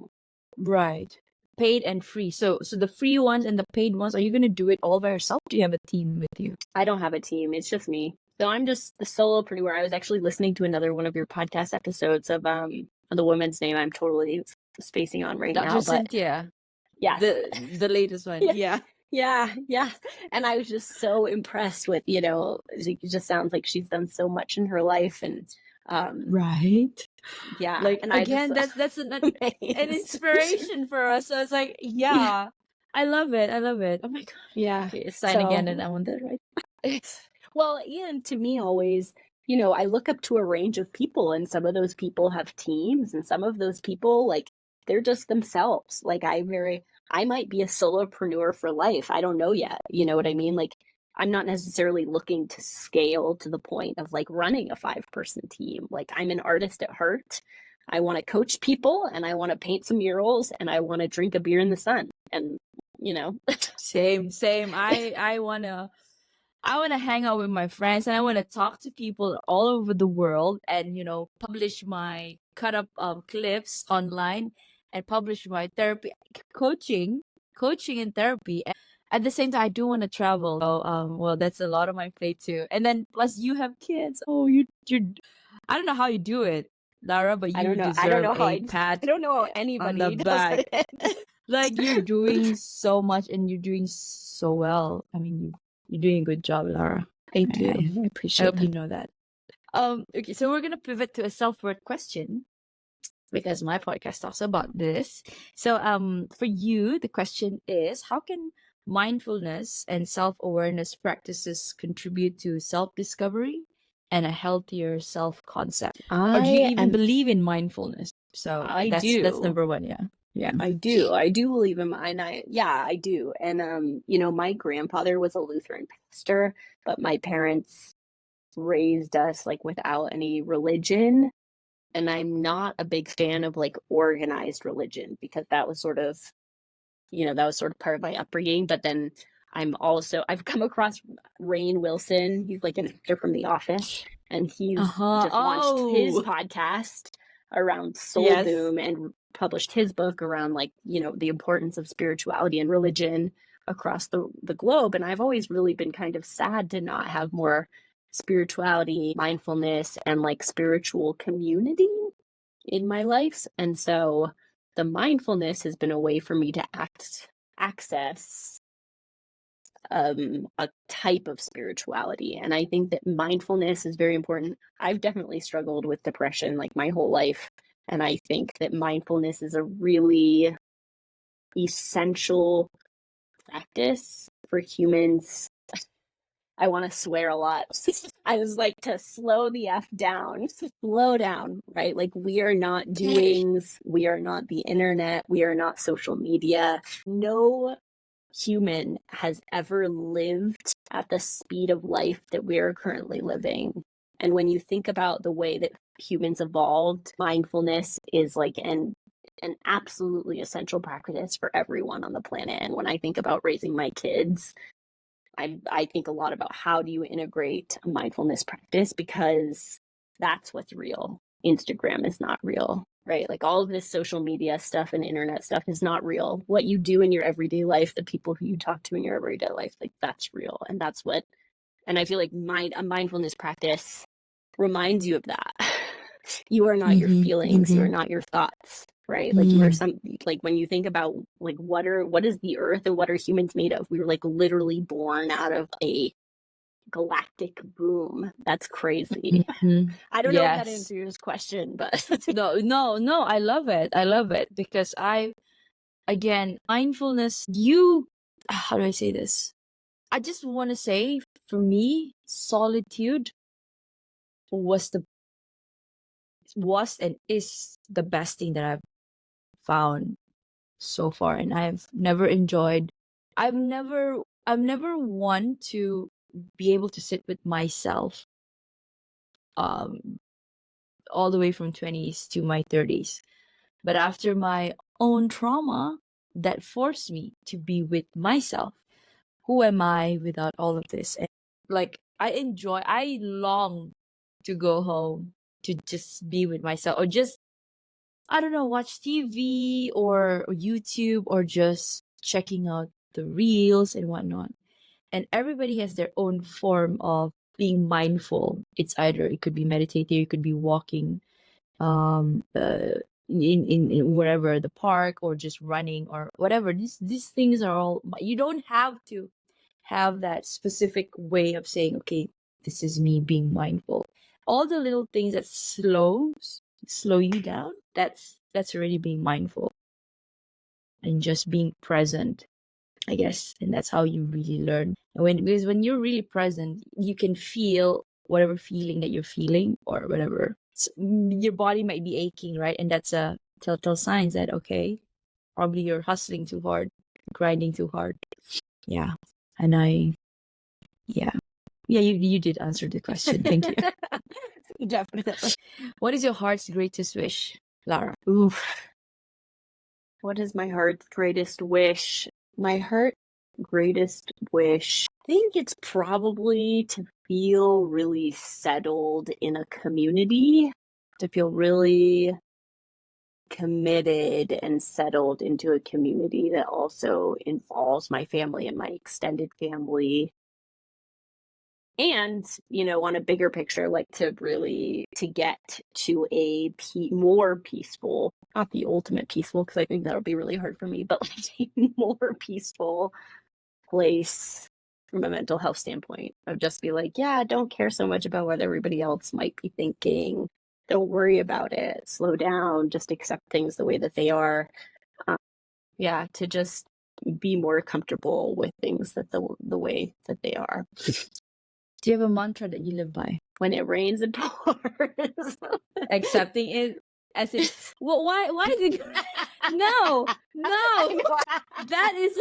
A: right? Paid and free. So the free ones and the paid ones, are you gonna do it all by yourself? Do you have a team with you?
B: I don't have a team. It's just me. So I'm just the solopreneur. I was actually listening to another one of your podcast episodes of the woman's name I'm totally spacing on right
A: Dr.
B: now, but
A: Cynthia,
B: yes.
A: the latest one.
B: Yeah. Yeah. And I was just so impressed with, it just sounds like she's done so much in her life, and
A: Right.
B: yeah.
A: Like
B: And I just
A: again, that's an
B: amazed.
A: inspiration for us. So it's like, yeah, I love it. I love it. Oh my god.
B: Yeah.
A: Okay, it's sign again, and
B: So
A: I want that right.
B: well, and to me always, I look up to a range of people, and some of those people have teams, and some of those people like they're just themselves. Like I might be a solopreneur for life. I don't know yet. You know what I mean? Like I'm not necessarily looking to scale to the point of like running a 5-person team. Like I'm an artist at heart. I want to coach people, and I want to paint some murals, and I want to drink a beer in the sun. And you know,
A: Same. I wanna hang out with my friends, and I wanna talk to people all over the world, and publish my cut up clips online, and publish my therapy coaching coaching and therapy. And at the same time, I do want to travel. So well, that's a lot on my plate too. And then plus you have kids. Oh, you I don't know how you do it, Lara, but
B: I
A: you
B: don't know. I don't
A: deserve
B: know how
A: a pat
B: I don't know how
A: on the
B: anybody does
A: back.
B: it.
A: Like you're doing so much, and you're doing so well. I mean, you're doing a good job, Lara.
B: Thank you.
A: I
B: I appreciate
A: hope
B: that.
A: you know that. Okay, so we're gonna pivot to a self-worth question because my podcast talks about this. So, for you, the question is, how can mindfulness and self-awareness practices contribute to self-discovery and a healthier self-concept? Or do you
B: I
A: even
B: am
A: believe in mindfulness? So
B: I
A: that's
B: do.
A: number one. Yeah, yeah.
B: I do. I do believe in mine. I do. And my grandfather was a Lutheran pastor, but my parents raised us like without any religion. And I'm not a big fan of like organized religion because that was sort of part of my upbringing. But then I've come across Rainn Wilson. He's like an actor from The Office, and he's
A: Uh-huh.
B: just launched his
A: Oh,
B: podcast around soul
A: yes.
B: boom and published his book around like, the importance of spirituality and religion across the globe. And I've always really been kind of sad to not have more spirituality, mindfulness, and like spiritual community in my life. And so the mindfulness has been a way for me to access a type of spirituality. And I think that mindfulness is very important. I've definitely struggled with depression like my whole life. And I think that mindfulness is a really essential practice for humans. I want to swear a lot. I was like to slow the F down, slow down, right? Like we are not doings, we are not the internet, we are not social media. No human has ever lived at the speed of life that we are currently living. And when you think about the way that humans evolved, mindfulness is like an absolutely essential practice for everyone on the planet. And when I think about raising my kids, I think a lot about how do you integrate a mindfulness practice, because that's what's real. Instagram is not real, right? Like all of this social media stuff and internet stuff is not real. What you do in your everyday life, the people who you talk to in your everyday life, like that's real. And I feel like a mindfulness practice reminds you of that. You are not your feelings, you are not your thoughts. right? Like we're like when you think about like what is the earth and what are humans made of? We were like literally born out of a galactic boom. That's crazy. I don't know if that
A: Yes.
B: answers your question, but
A: No, I love it because again, mindfulness, how do I say this? I just want to say, for me, solitude was and is the best thing that I've found so far, and I've never want to be able to sit with myself um all the way from 20s to my 30s. But after my own trauma, that forced me to be with myself. Who am I without all of this? And like, I long to go home to just be with myself, or just, I don't know, watch TV or YouTube, or just checking out the reels and whatnot. And everybody has their own form of being mindful. It could be meditating, it could be walking, um uh, in wherever, the park, or just running or whatever. These things are all, you don't have to have that specific way of saying, okay, this is me being mindful. All the little things that slow you down, that's already being mindful, and just being present, I guess. And that's how you really learn. Because when you're really present, you can feel whatever feeling that you're feeling, or whatever. Your body might be aching, right? And that's a telltale signs that, okay, probably you're hustling too hard, grinding too hard. Yeah. And yeah. Yeah, you did answer the question. Thank you.
B: definitely.
A: What is your heart's greatest wish, Lara?
B: Oof. What is my heart's greatest wish? My heart's greatest wish, I think it's probably to feel really settled in a community, to feel really committed and settled into a community that also involves my family and my extended family. And, on a bigger picture, like to really to get to a more peaceful, not the ultimate peaceful, because I think that'll be really hard for me, but like a more peaceful place from a mental health standpoint, of just be like, yeah, don't care so much about what everybody else might be thinking. Don't worry about it. Slow down. Just accept things the way that they are. Yeah, to just be more comfortable with things that the way that they are.
A: Do you have a mantra that you live by?
B: When it rains, it pours.
A: Accepting it as it. Well, why is it? No. That is.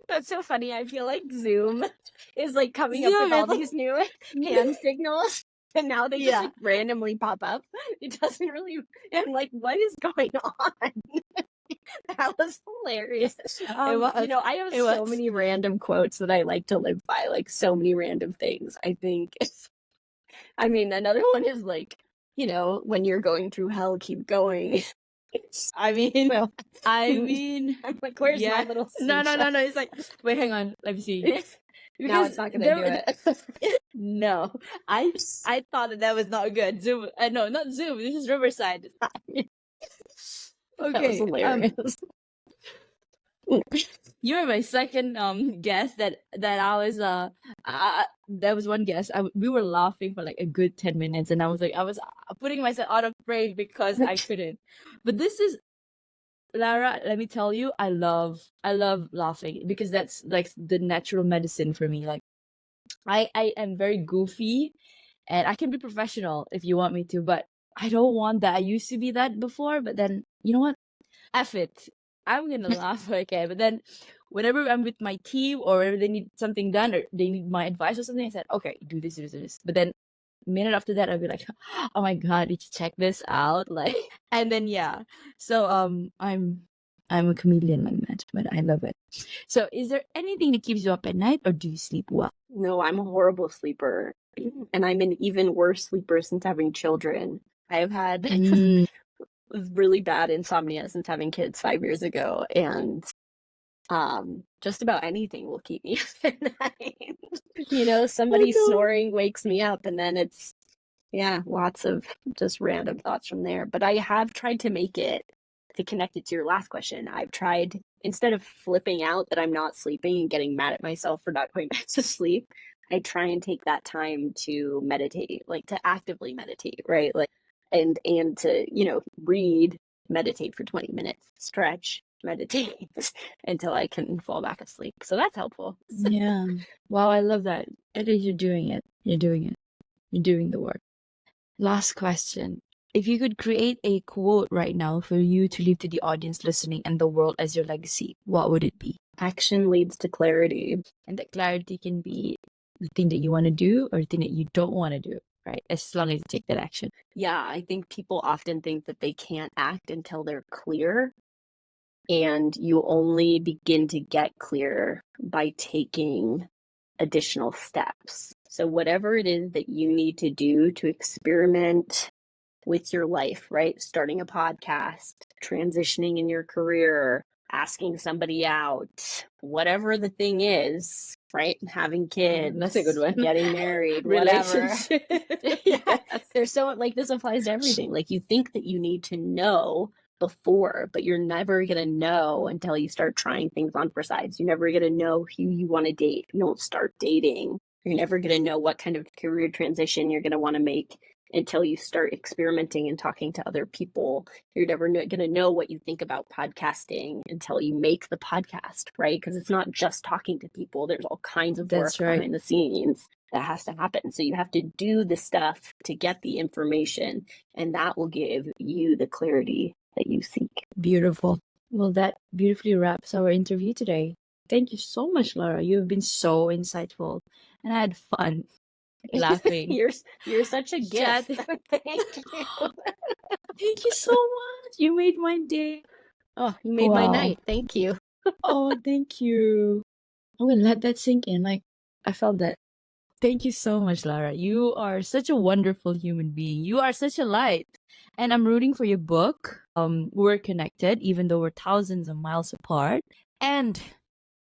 B: That's so funny. I feel like Zoom is like coming up with all these new hand signals, and now they just like randomly pop up. It doesn't really. I'm like, what is going on? That was hilarious. I have so many random quotes that I like to live by, like so many random things. I think another one is like, when you're going through hell, keep going.
A: I'm
B: like, where's my little
A: no. It's like, wait, hang on. Let me see.
B: Now it's not gonna do it.
A: No, I thought that was not good. Zoom. No, not Zoom. This is Riverside.
B: Okay. That was hilarious.
A: You're my second guest that I was that was one guest. We were laughing for like a good 10 minutes, and I was putting myself out of breath because I couldn't. But this is, Lara, let me tell you, I love laughing, because that's like the natural medicine for me. Like, I am very goofy, and I can be professional if you want me to, but I don't want that. I used to be that before, but then, you know what? F it. I'm gonna laugh, okay. But then whenever I'm with my team, or whenever they need something done, or they need my advice or something, I said, okay, do this. But then minute after that, I'll be like, oh my god, did you check this out? Like, and then yeah. So I'm a comedian like that, but I love it. So is there anything that keeps you up at night, or do you sleep well?
B: No, I'm a horrible sleeper, and I'm an even worse sleeper since having children. I've had really bad insomnia since having kids 5 years ago, and just about anything will keep me up at night. Somebody snoring wakes me up, and then it's lots of just random thoughts from there. But I have tried to make it to connect it to your last question, I've tried, instead of flipping out that I'm not sleeping and getting mad at myself for not going back to sleep, I try and take that time to meditate, like to actively meditate, right? Like, and to, read, meditate for 20 minutes, stretch, meditate until I can fall back asleep. So that's helpful.
A: Yeah. Wow, I love that. At least you're doing it. You're doing it. You're doing the work. Last question. If you could create a quote right now for you to leave to the audience listening and the world as your legacy, what would it be?
B: Action leads to clarity.
A: And that clarity can be the thing that you want to do or the thing that you don't want to do, right? As long as you take that action.
B: Yeah, I think people often think that they can't act until they're clear. And you only begin to get clear by taking additional steps. So whatever it is that you need to do to experiment with your life, right? Starting a podcast, transitioning in your career, asking somebody out, whatever the thing is, right? Having kids.
A: That's a good one.
B: Getting married, whatever.
A: Relationship.
B: Yeah. There's so, like, this applies to everything. Like, you think that you need to know before, but you're never going to know until you start trying things on for size. You're never going to know who you want to date. You don't start dating. You're never going to know what kind of career transition you're going to want to make until you start experimenting and talking to other people. You're never going to know what you think about podcasting until you make the podcast, right? Because it's not just talking to people. There's all kinds of work behind the scenes that has to happen. So you have to do the stuff to get the information, and that will give you the clarity that you seek.
A: Beautiful. Well, that beautifully wraps our interview today. Thank you so much, Lara. You've been so insightful, and I had fun laughing.
B: You're such a gift. Thank you.
A: Thank you so much. You made my day.
B: Oh, you made my night. Thank you.
A: Oh, thank you. I will let that sink in. Like, I felt that. Thank you so much, Lara. You are such a wonderful human being. You are such a light. And I'm rooting for your book. We're connected, even though we're thousands of miles apart. And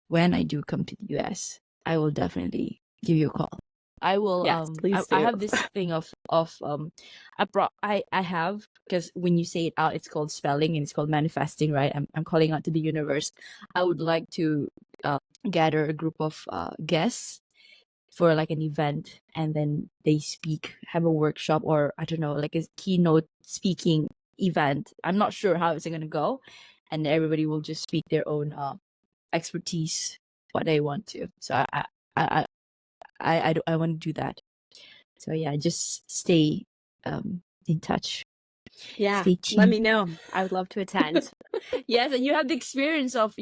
A: when I do come to the US, I will definitely give you a call. I will.
B: Yes, please do.
A: I have this thing of I have, because when you say it out, it's called spelling and it's called manifesting, right? I'm calling out to the universe. I would like to gather a group of guests for like an event, and then they have a workshop, or I don't know, like a keynote speaking event. I'm not sure how it's gonna go, and everybody will just speak their own expertise, what they want to. So I want to do that. So yeah, just stay in touch.
B: Yeah,
A: Stay tuned.
B: let me know. I would love to attend.
A: Yes, and you have the experience of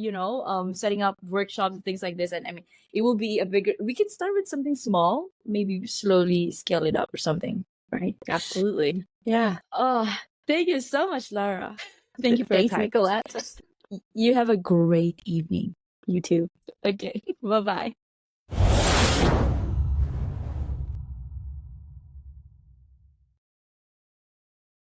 A: setting up workshops and things like this, and I mean, it will be a bigger. We could start with something small, maybe slowly scale it up or something, right?
B: Absolutely. Yeah.
A: Oh, thank you so much, Lara. Thank you for your
B: Thanks,
A: time.
B: Nicolette.
A: You have a great evening.
B: You too.
A: Okay, bye-bye.